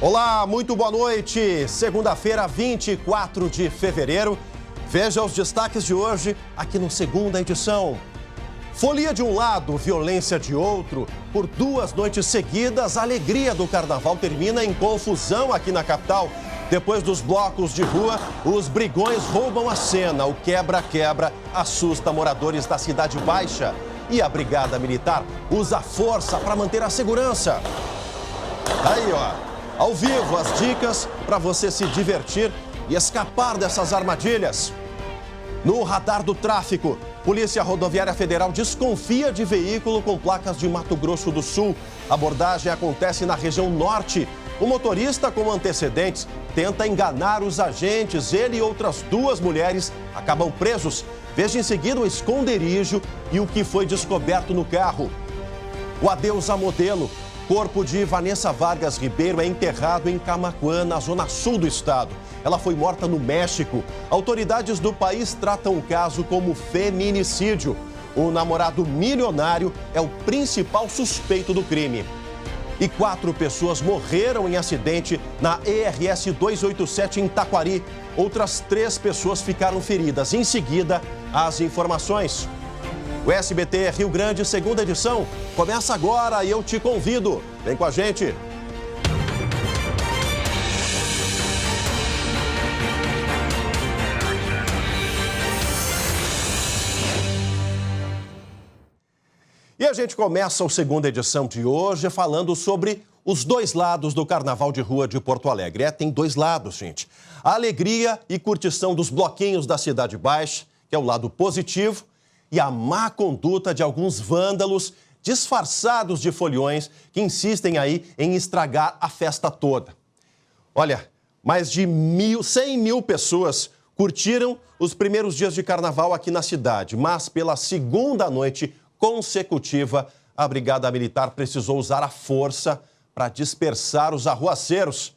Olá, muito boa noite. Segunda-feira, 24 de fevereiro. Veja os destaques de hoje aqui no Segunda Edição. Folia de um lado, violência de outro. Por 2 noites seguidas, a alegria do carnaval termina em confusão aqui na capital. Depois dos blocos de rua, os brigões roubam a cena. O quebra-quebra assusta moradores da Cidade Baixa. E a Brigada Militar usa força para manter a segurança. Aí, ó. Ao vivo, as dicas para você se divertir e escapar dessas armadilhas. No radar do tráfico, Polícia Rodoviária Federal desconfia de veículo com placas de Mato Grosso do Sul. A abordagem acontece na região norte. O motorista com antecedentes tenta enganar os agentes. Ele e outras 2 mulheres acabam presos. Veja em seguida o esconderijo e o que foi descoberto no carro. O adeus a modelo. Corpo de Vanessa Vargas Ribeiro é enterrado em Camaquã, na zona sul do estado. Ela foi morta no México. Autoridades do país tratam o caso como feminicídio. O namorado milionário é o principal suspeito do crime. E 4 pessoas morreram em acidente na ERS 287 em Taquari. Outras 3 pessoas ficaram feridas. Em seguida, as informações. O SBT Rio Grande, Segunda Edição, começa agora e eu te convido. Vem com a gente. E a gente começa a Segunda Edição de hoje falando sobre os 2 lados do Carnaval de Rua de Porto Alegre. Tem 2 lados, gente. A alegria e curtição dos bloquinhos da Cidade Baixa, que é o lado positivo, e a má conduta de alguns vândalos disfarçados de foliões que insistem aí em estragar a festa toda. Olha, mais de 100 mil pessoas curtiram os primeiros dias de carnaval aqui na cidade, mas pela segunda noite consecutiva, a Brigada Militar precisou usar a força para dispersar os arruaceiros.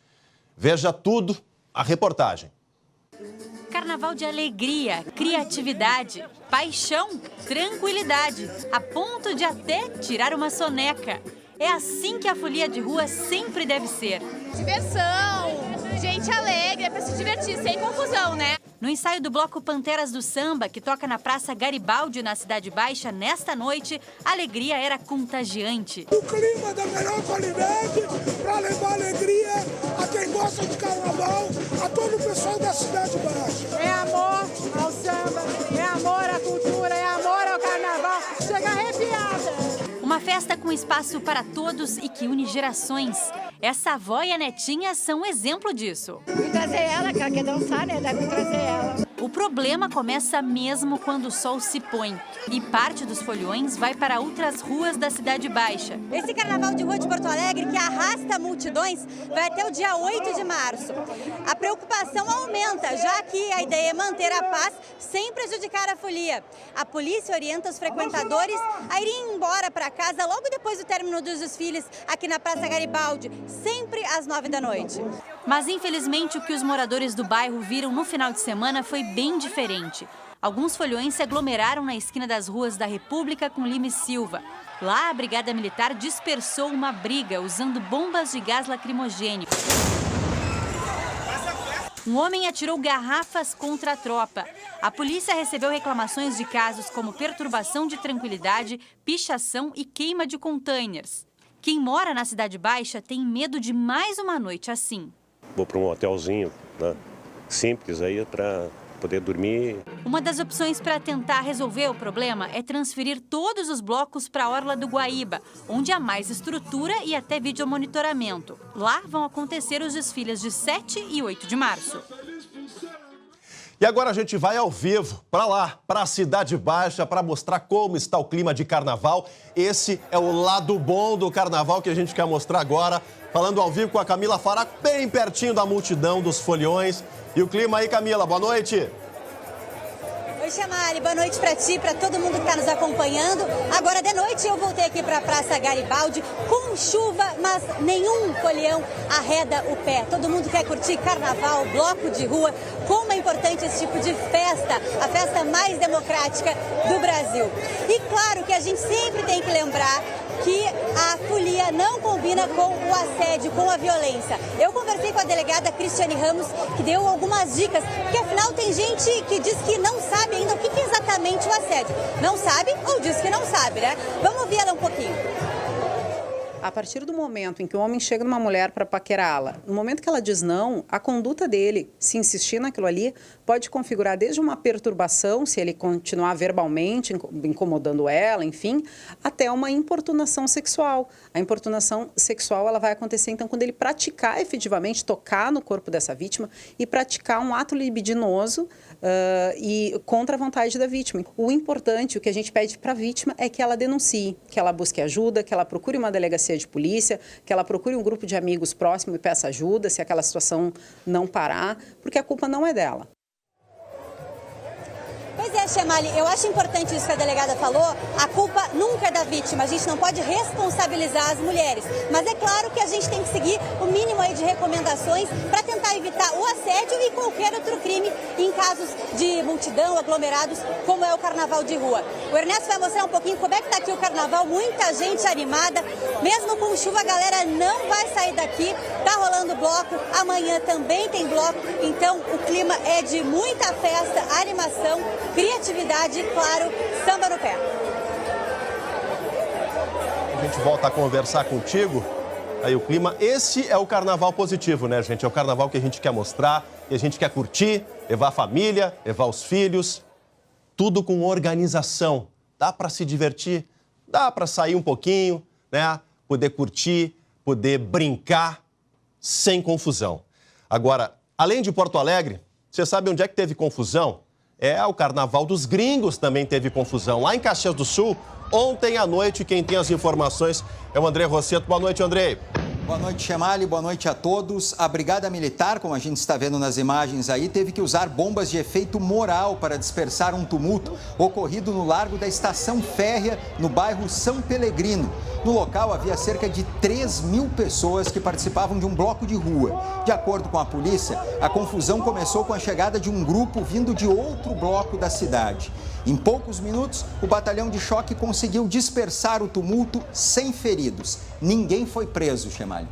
Veja tudo, a reportagem. Carnaval de alegria, criatividade, paixão, tranquilidade, a ponto de até tirar uma soneca. É assim que a folia de rua sempre deve ser. Diversão, gente alegre, é pra se divertir, sem confusão, né? No ensaio do bloco Panteras do Samba, que toca na Praça Garibaldi, na Cidade Baixa, nesta noite, a alegria era contagiante. O clima da melhor qualidade para levar alegria a quem gosta de carnaval, a todo o pessoal da Cidade Baixa. É amor ao samba, é amor à cultura, é amor ao carnaval. Chega arrepiada. Uma festa com espaço para todos e que une gerações. Essa avó e a netinha são um exemplo disso. Vim trazer ela, que ela quer dançar, né? Deve trazer ela. O problema começa mesmo quando o sol se põe e parte dos foliões vai para outras ruas da Cidade Baixa. Esse Carnaval de Rua de Porto Alegre, que arrasta multidões, vai até o dia 8 de março. A preocupação aumenta, já que a ideia é manter a paz sem prejudicar a folia. A polícia orienta os frequentadores a irem embora para casa logo depois do término dos desfiles aqui na Praça Garibaldi, sempre às 9 da noite. Mas, infelizmente, o que os moradores do bairro viram no final de semana foi bem diferente. Alguns foliões se aglomeraram na esquina das ruas da República com Lima e Silva. Lá, a Brigada Militar dispersou uma briga usando bombas de gás lacrimogêneo. Um homem atirou garrafas contra a tropa. A polícia recebeu reclamações de casos como perturbação de tranquilidade, pichação e queima de containers. Quem mora na Cidade Baixa tem medo de mais uma noite assim. Vou para um hotelzinho, né, simples aí para poder dormir. Uma das opções para tentar resolver o problema é transferir todos os blocos para a Orla do Guaíba, onde há mais estrutura e até videomonitoramento. Lá vão acontecer os desfiles de 7 e 8 de março. E agora a gente vai ao vivo para lá, para a Cidade Baixa, para mostrar como está o clima de carnaval. Esse é o lado bom do carnaval que a gente quer mostrar agora. Falando ao vivo com a Camila Faraco, bem pertinho da multidão dos foliões. E o clima aí, Camila, boa noite. Oi, Chamali, boa noite para ti, para todo mundo que está nos acompanhando. Agora de noite eu voltei aqui para a Praça Garibaldi com chuva, mas nenhum folião arreda o pé. Todo mundo quer curtir carnaval, bloco de rua. Como é importante esse tipo de festa, a festa mais democrática do Brasil. E claro que a gente sempre tem que lembrar que a folia não combina com o assédio, com a violência. Eu conversei com a delegada Cristiane Ramos, que deu algumas dicas, porque afinal tem gente que diz que não sabe ainda o que é exatamente o assédio. Não sabe ou diz que não sabe, né? Vamos ouvir ela um pouquinho. A partir do momento em que o homem chega numa mulher para paquerá-la, no momento que ela diz não, a conduta dele, se insistir naquilo ali, pode configurar desde uma perturbação, se ele continuar verbalmente incomodando ela, enfim, até uma importunação sexual. A importunação sexual ela vai acontecer, então, quando ele praticar efetivamente, tocar no corpo dessa vítima e praticar um ato libidinoso e contra a vontade da vítima. O importante, o que a gente pede para a vítima é que ela denuncie, que ela busque ajuda, que ela procure uma delegacia de polícia, que ela procure um grupo de amigos próximo e peça ajuda se aquela situação não parar, porque a culpa não é dela. Pois é, Chemali, eu acho importante isso que a delegada falou, a culpa nunca é da vítima, a gente não pode responsabilizar as mulheres, mas é claro que a gente tem que seguir o mínimo aí de recomendações para tentar evitar o assédio e qualquer outro crime em casos de multidão, aglomerados, como é o carnaval de rua. O Ernesto vai mostrar um pouquinho como é que está aqui o carnaval, muita gente animada, mesmo com chuva a galera não vai sair daqui, tá rolando bloco, amanhã também tem bloco, então o clima é de muita festa, animação, criatividade e, claro, samba no pé. A gente volta a conversar contigo. Aí o clima, esse é o carnaval positivo, né, gente? É o carnaval que a gente quer mostrar, que a gente quer curtir, levar a família, levar os filhos. Tudo com organização. Dá para se divertir, dá para sair um pouquinho, né? Poder curtir, poder brincar sem confusão. Agora, além de Porto Alegre, você sabe onde é que teve confusão? O Carnaval dos Gringos também teve confusão. Lá em Caxias do Sul, ontem à noite, quem tem as informações é o André Rosseto. Boa noite, André. Boa noite, Chemali. Boa noite a todos. A Brigada Militar, como a gente está vendo nas imagens aí, teve que usar bombas de efeito moral para dispersar um tumulto ocorrido no largo da Estação Férrea, no bairro São Pelegrino. No local havia cerca de 3.000 pessoas que participavam de um bloco de rua. De acordo com a polícia, a confusão começou com a chegada de um grupo vindo de outro bloco da cidade. Em poucos minutos, o batalhão de choque conseguiu dispersar o tumulto sem feridos. Ninguém foi preso, Chemali.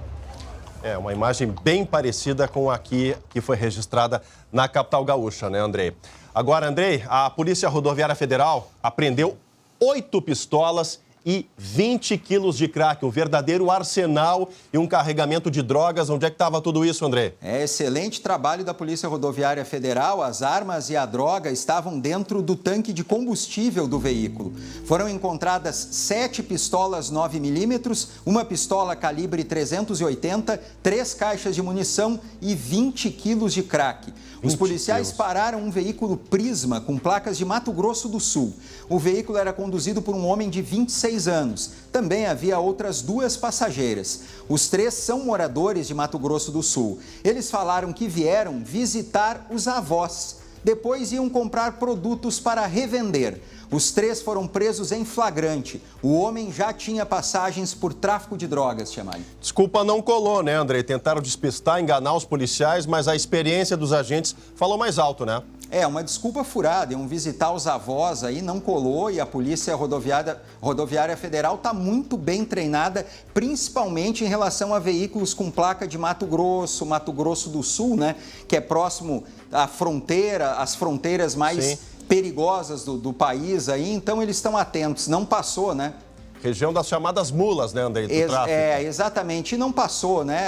É uma imagem bem parecida com a que foi registrada na capital gaúcha, né, Andrei? Agora, Andrei, a Polícia Rodoviária Federal apreendeu 8 pistolas e 20 quilos de crack, um verdadeiro arsenal e um carregamento de drogas. Onde é que estava tudo isso, André? Excelente trabalho da Polícia Rodoviária Federal. As armas e a droga estavam dentro do tanque de combustível do veículo. Foram encontradas 7 pistolas 9mm, uma pistola calibre 380, 3 caixas de munição e 20 quilos de crack. Os policiais pararam um veículo Prisma com placas de Mato Grosso do Sul. O veículo era conduzido por um homem de 26 anos. Também havia outras 2 passageiras. Os 3 são moradores de Mato Grosso do Sul. Eles falaram que vieram visitar os avós. Depois iam comprar produtos para revender. Os 3 foram presos em flagrante. O homem já tinha passagens por tráfico de drogas, Chemali. Desculpa, não colou, né, André? Tentaram despistar, enganar os policiais, mas a experiência dos agentes falou mais alto, né? Uma desculpa furada. Iam visitar os avós aí, não colou, e a Polícia Rodoviária Federal está muito bem treinada, principalmente em relação a veículos com placa de Mato Grosso do Sul, né? Que é próximo à fronteira, às fronteiras mais perigosas do país aí, então eles estão atentos. Não passou, né? Região das chamadas mulas, né, André, do tráfico. Exatamente, e não passou, né?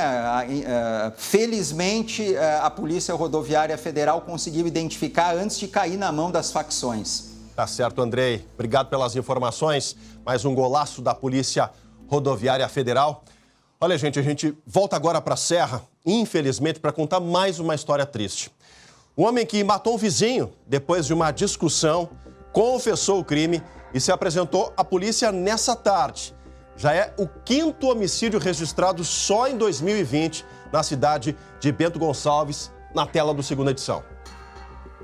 Felizmente, a Polícia Rodoviária Federal conseguiu identificar antes de cair na mão das facções. Tá certo, André. Obrigado pelas informações. Mais um golaço da Polícia Rodoviária Federal. Olha, gente, a gente volta agora para a Serra, infelizmente, para contar mais uma história triste. Um homem que matou um vizinho depois de uma discussão, confessou o crime e se apresentou à polícia nessa tarde. Já é o 5º homicídio registrado só em 2020 na cidade de Bento Gonçalves, na tela do Segunda Edição.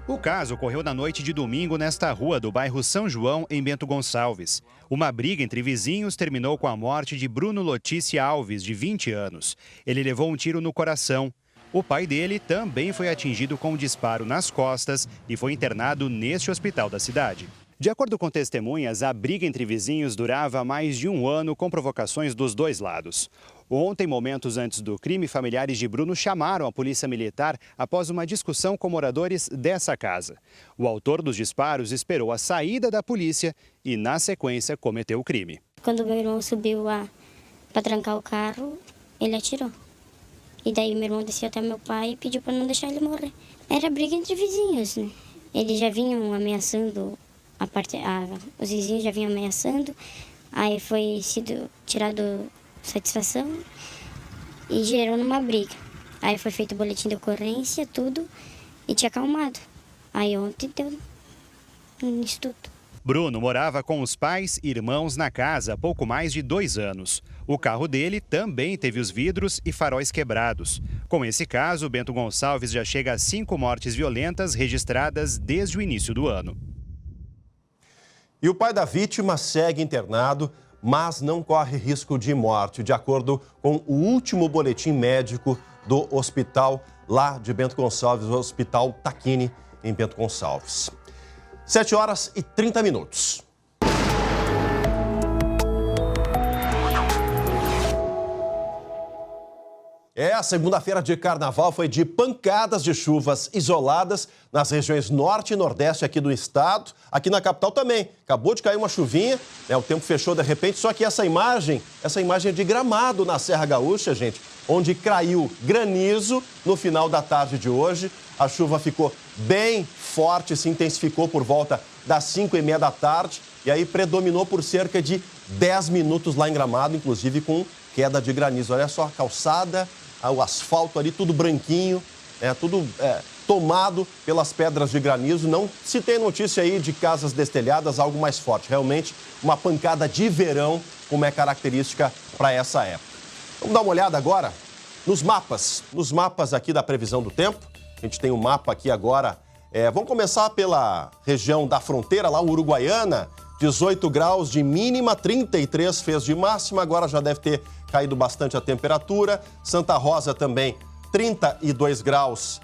O caso ocorreu na noite de domingo nesta rua do bairro São João, em Bento Gonçalves. Uma briga entre vizinhos terminou com a morte de Bruno Lotícia Alves, de 20 anos. Ele levou um tiro no coração. O pai dele também foi atingido com um disparo nas costas e foi internado neste hospital da cidade. De acordo com testemunhas, a briga entre vizinhos durava mais de um ano com provocações dos dois lados. Ontem, momentos antes do crime, familiares de Bruno chamaram a polícia militar após uma discussão com moradores dessa casa. O autor dos disparos esperou a saída da polícia e, na sequência, cometeu o crime. Quando meu irmão subiu lá para trancar o carro, ele atirou. E daí meu irmão desceu até meu pai e pediu para não deixar ele morrer. Era briga entre vizinhos, né? Eles já vinham ameaçando, os vizinhos já vinham ameaçando, aí foi sido tirado satisfação e gerou numa briga. Aí foi feito o boletim de ocorrência, tudo, e tinha acalmado. Aí ontem deu nisso tudo. Bruno morava com os pais e irmãos na casa há pouco mais de 2 anos. O carro dele também teve os vidros e faróis quebrados. Com esse caso, Bento Gonçalves já chega a 5 mortes violentas registradas desde o início do ano. E o pai da vítima segue internado, mas não corre risco de morte, de acordo com o último boletim médico do hospital lá de Bento Gonçalves, o Hospital Taquini, em Bento Gonçalves. 7h30. A segunda-feira de carnaval foi de pancadas de chuvas isoladas nas regiões norte e nordeste aqui do estado. Aqui na capital também. Acabou de cair uma chuvinha, né? O tempo fechou de repente, só que essa imagem é de Gramado, na Serra Gaúcha, gente, onde caiu granizo no final da tarde de hoje. A chuva ficou bem forte, se intensificou por volta das 5h30 da tarde e aí predominou por cerca de 10 minutos lá em Gramado, inclusive com queda de granizo. Olha só a calçada, o asfalto ali, tudo branquinho, tudo tomado pelas pedras de granizo. Não se tem notícia aí de casas destelhadas, algo mais forte. Realmente uma pancada de verão, como é característica para essa época. Vamos dar uma olhada agora nos mapas aqui da previsão do tempo. A gente tem um mapa aqui agora. Vamos começar pela região da fronteira, lá Uruguaiana. 18 graus de mínima, 33 fez de máxima, agora já deve ter caído bastante a temperatura. Santa Rosa também, 32 graus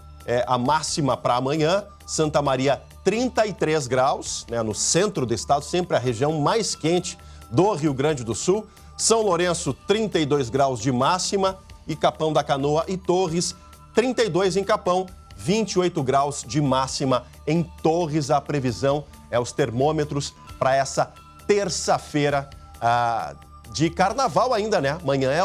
a máxima para amanhã. Santa Maria, 33 graus, né, no centro do estado, sempre a região mais quente do Rio Grande do Sul. São Lourenço, 32 graus de máxima. E Capão da Canoa e Torres, 32 em Capão, 28 graus de máxima em Torres. A previsão os termômetros para essa terça-feira de carnaval ainda, né?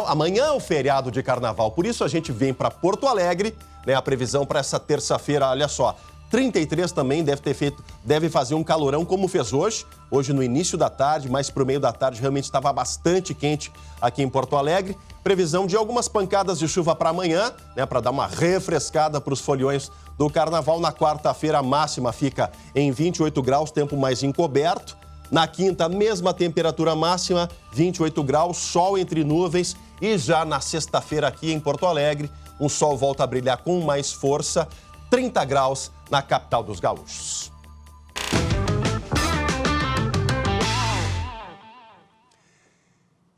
Amanhã é o feriado de carnaval, por isso a gente vem para Porto Alegre, né? A previsão para essa terça-feira, olha só, 33 também deve fazer um calorão como fez hoje. Hoje no início da tarde, mais para o meio da tarde, realmente estava bastante quente aqui em Porto Alegre. Previsão de algumas pancadas de chuva para amanhã, né, para dar uma refrescada para os foliões do carnaval. Na quarta-feira, a máxima fica em 28 graus, tempo mais encoberto. Na quinta, mesma temperatura máxima, 28 graus, sol entre nuvens. E já na sexta-feira aqui em Porto Alegre, o sol volta a brilhar com mais força, 30 graus na capital dos gaúchos.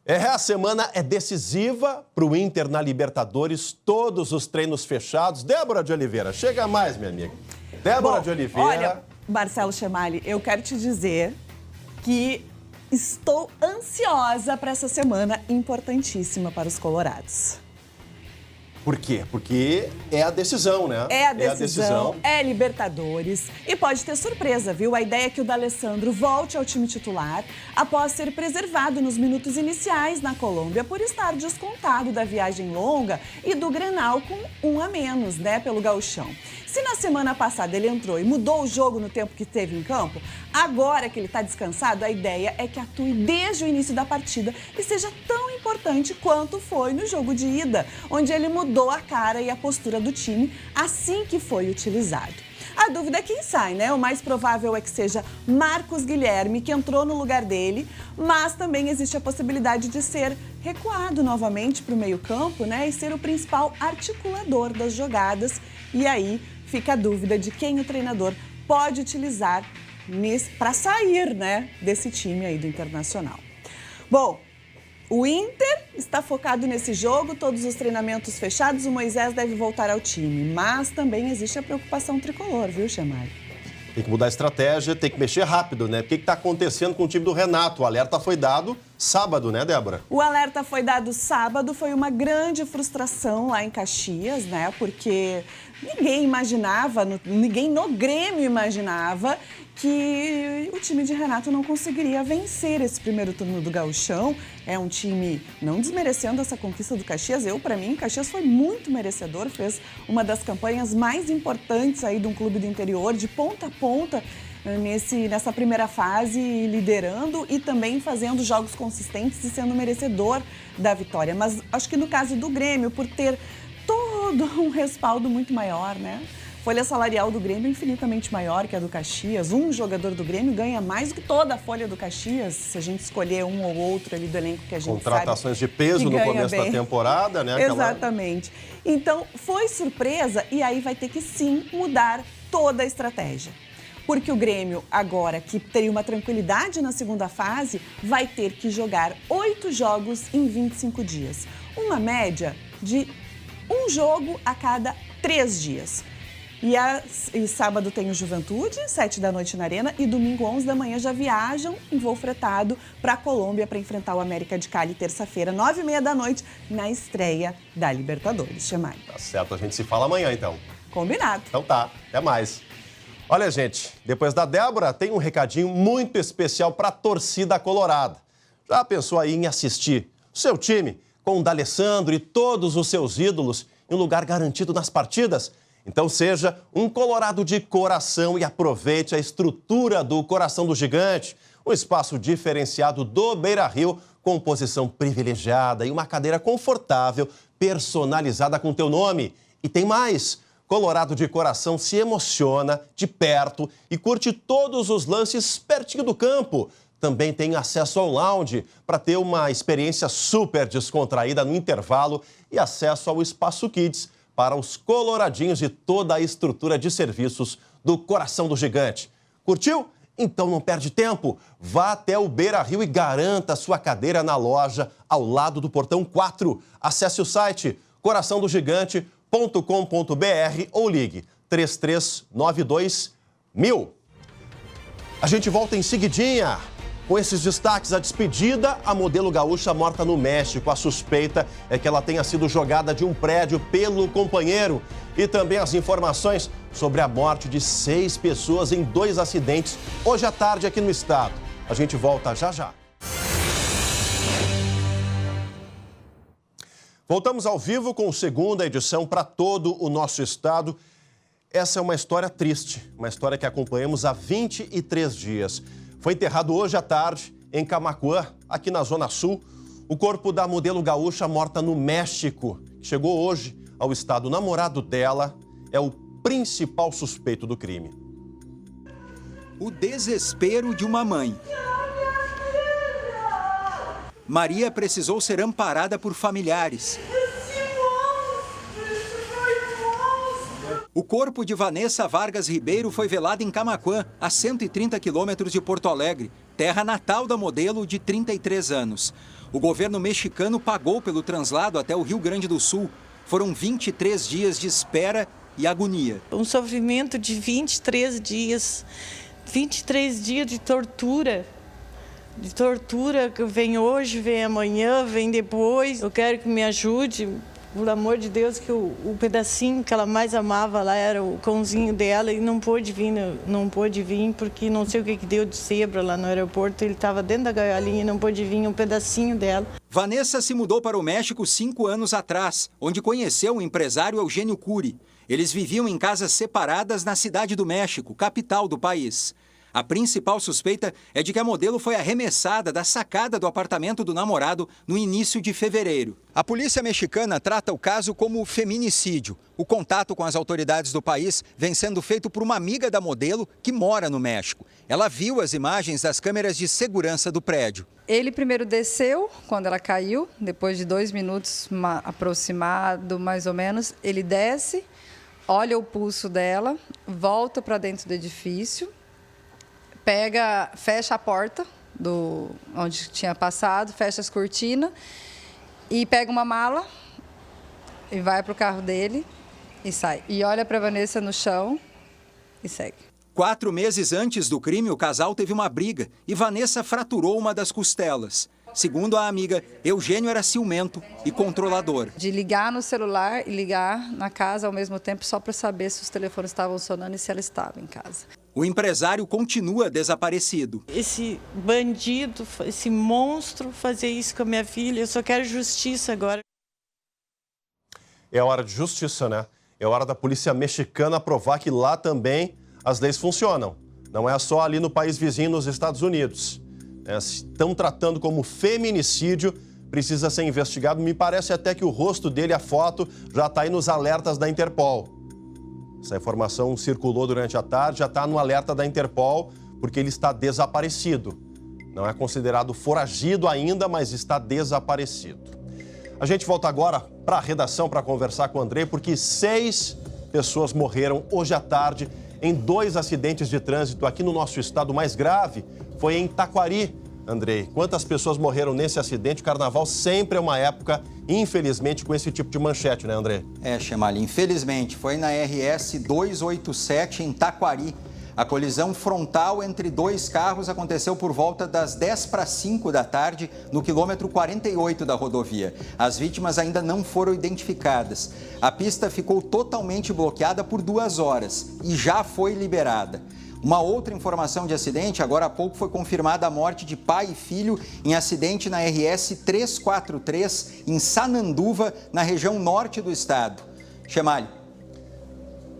A semana é decisiva para o Inter na Libertadores, todos os treinos fechados. Débora de Oliveira, chega mais, minha amiga. Débora de Oliveira. Olha, Marcelo Chemali, eu quero te dizer que estou ansiosa para essa semana importantíssima para os colorados. Por quê? Porque é a decisão, né? É a decisão, é Libertadores e pode ter surpresa, viu? A ideia é que o D'Alessandro volte ao time titular após ser preservado nos minutos iniciais na Colômbia por estar descontado da viagem longa e do Grenal com 1 a menos, né, pelo gauchão. Se na semana passada ele entrou e mudou o jogo no tempo que teve em campo, agora que ele está descansado, a ideia é que atue desde o início da partida e seja tão importante quanto foi no jogo de ida, onde ele mudou a cara e a postura do time assim que foi utilizado. A dúvida é quem sai, né? O mais provável é que seja Marcos Guilherme, que entrou no lugar dele, mas também existe a possibilidade de ser recuado novamente para o meio-campo, né? E ser o principal articulador das jogadas. E aí fica a dúvida de quem o treinador pode utilizar para sair, né, desse time aí do Internacional. Bom, o Inter está focado nesse jogo, todos os treinamentos fechados, o Moisés deve voltar ao time, mas também existe a preocupação tricolor, viu, Chemali? Tem que mudar a estratégia, tem que mexer rápido, né? O que está acontecendo com o time do Renato? O alerta foi dado sábado, né, Débora? O alerta foi dado sábado, foi uma grande frustração lá em Caxias, né? Porque ninguém imaginava, ninguém no Grêmio imaginava que o time de Renato não conseguiria vencer esse primeiro turno do Gauchão. É um time, não desmerecendo essa conquista do Caxias, para mim, Caxias foi muito merecedor, fez uma das campanhas mais importantes aí de um clube do interior, de ponta a ponta, nessa primeira fase, liderando e também fazendo jogos consistentes e sendo merecedor da vitória. Mas acho que no caso do Grêmio, por ter todo um respaldo muito maior, né? Folha salarial do Grêmio é infinitamente maior que a do Caxias. Um jogador do Grêmio ganha mais do que toda a folha do Caxias, se a gente escolher um ou outro ali do elenco que a gente Contratações de peso no começo da temporada, né? Exatamente. Então, foi surpresa e aí vai ter que sim mudar toda a estratégia. Porque o Grêmio, agora que teria uma tranquilidade na segunda fase, vai ter que jogar 8 jogos em 25 dias. Uma média de um jogo a cada 3 dias. E sábado tem o Juventude, 7 da noite na Arena, e domingo, 11 da manhã, já viajam em voo fretado para a Colômbia para enfrentar o América de Cali, terça-feira, 9h30 da noite, na estreia da Libertadores. Chamai. Tá certo, a gente se fala amanhã, então. Combinado. Então tá, até mais. Olha, gente, depois da Débora, tem um recadinho muito especial para a torcida colorada. Já pensou aí em assistir o seu time com o D'Alessandro e todos os seus ídolos em um lugar garantido nas partidas? Então seja um colorado de coração e aproveite a estrutura do Coração do Gigante, um espaço diferenciado do Beira-Rio, com posição privilegiada e uma cadeira confortável, personalizada com teu nome. E tem mais! Colorado de coração se emociona de perto e curte todos os lances pertinho do campo. Também tem acesso ao lounge para ter uma experiência super descontraída no intervalo e acesso ao Espaço Kids para os coloradinhos e toda a estrutura de serviços do Coração do Gigante. Curtiu? Então não perde tempo. Vá até o Beira-Rio e garanta sua cadeira na loja ao lado do Portão 4. Acesse o site coraçãodogigante.com.br ou ligue 3392.000. A gente volta em seguidinha. Com esses destaques, a despedida, a modelo gaúcha morta no México. A suspeita é que ela tenha sido jogada de um prédio pelo companheiro. E também as informações sobre a morte de 6 pessoas em 2 acidentes hoje à tarde aqui no estado. A gente volta já já. Voltamos ao vivo com a segunda edição para todo o nosso estado. Essa é uma história triste, uma história que acompanhamos há 23 dias. Foi enterrado hoje à tarde, em Camaquã, aqui na Zona Sul, o corpo da modelo gaúcha morta no México. Chegou hoje ao estado. O namorado dela é o principal suspeito do crime. O desespero de uma mãe. Maria precisou ser amparada por familiares. O corpo de Vanessa Vargas Ribeiro foi velado em Camaquã, a 130 quilômetros de Porto Alegre, terra natal da modelo de 33 anos. O governo mexicano pagou pelo translado até o Rio Grande do Sul. Foram 23 dias de espera e agonia. Um sofrimento de 23 dias. 23 dias de tortura. De tortura que vem hoje, vem amanhã, vem depois. Eu quero que me ajude. Pelo amor de Deus, que o pedacinho que ela mais amava lá era o cãozinho dela e não pôde vir porque não sei o que deu de zebra lá no aeroporto. Ele estava dentro da gaiolinha e não pôde vir um pedacinho dela. Vanessa se mudou para o México 5 anos atrás, onde conheceu o empresário Eugênio Cury. Eles viviam em casas separadas na Cidade do México, capital do país. A principal suspeita é de que a modelo foi arremessada da sacada do apartamento do namorado no início de fevereiro. A polícia mexicana trata o caso como feminicídio. O contato com as autoridades do país vem sendo feito por uma amiga da modelo que mora no México. Ela viu as imagens das câmeras de segurança do prédio. Ele primeiro desceu quando ela caiu, depois de 2 minutos aproximado, mais ou menos. Ele desce, olha o pulso dela, volta para dentro do edifício. Fecha a porta onde tinha passado, fecha as cortinas e pega uma mala e vai para o carro dele e sai. E olha para a Vanessa no chão e segue. 4 meses antes do crime, o casal teve uma briga e Vanessa fraturou uma das costelas. Segundo a amiga, Eugênio era ciumento e controlador. De ligar no celular e ligar na casa ao mesmo tempo só para saber se os telefones estavam sonando e se ela estava em casa. O empresário continua desaparecido. Esse bandido, esse monstro fazer isso com a minha filha, eu só quero justiça agora. É hora de justiça, né? É hora da polícia mexicana provar que lá também as leis funcionam. Não é só ali no país vizinho, nos Estados Unidos. Estão tratando como feminicídio, precisa ser investigado. Me parece até que o rosto dele, a foto, já está aí nos alertas da Interpol. Essa informação circulou durante a tarde, já está no alerta da Interpol, porque ele está desaparecido. Não é considerado foragido ainda, mas está desaparecido. A gente volta agora para a redação para conversar com o Andrei, porque 6 pessoas morreram hoje à tarde em 2 acidentes de trânsito aqui no nosso estado. O mais grave foi em Taquari. Andrei, quantas pessoas morreram nesse acidente? O carnaval sempre é uma época, infelizmente, com esse tipo de manchete, né, André? Chemali, infelizmente. Foi na RS 287 em Taquari. A colisão frontal entre 2 carros aconteceu por volta das 10:05 da tarde, no quilômetro 48 da rodovia. As vítimas ainda não foram identificadas. A pista ficou totalmente bloqueada por 2 horas e já foi liberada. Uma outra informação de acidente, agora há pouco foi confirmada a morte de pai e filho em acidente na RS 343, em Sananduva, na região norte do estado. Chemali.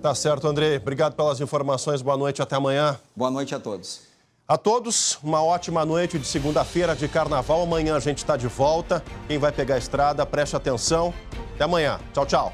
Tá certo, Andrei. Obrigado pelas informações. Boa noite, até amanhã. Boa noite a todos. A todos, uma ótima noite de segunda-feira de carnaval. Amanhã a gente está de volta. Quem vai pegar a estrada, preste atenção. Até amanhã. Tchau, tchau.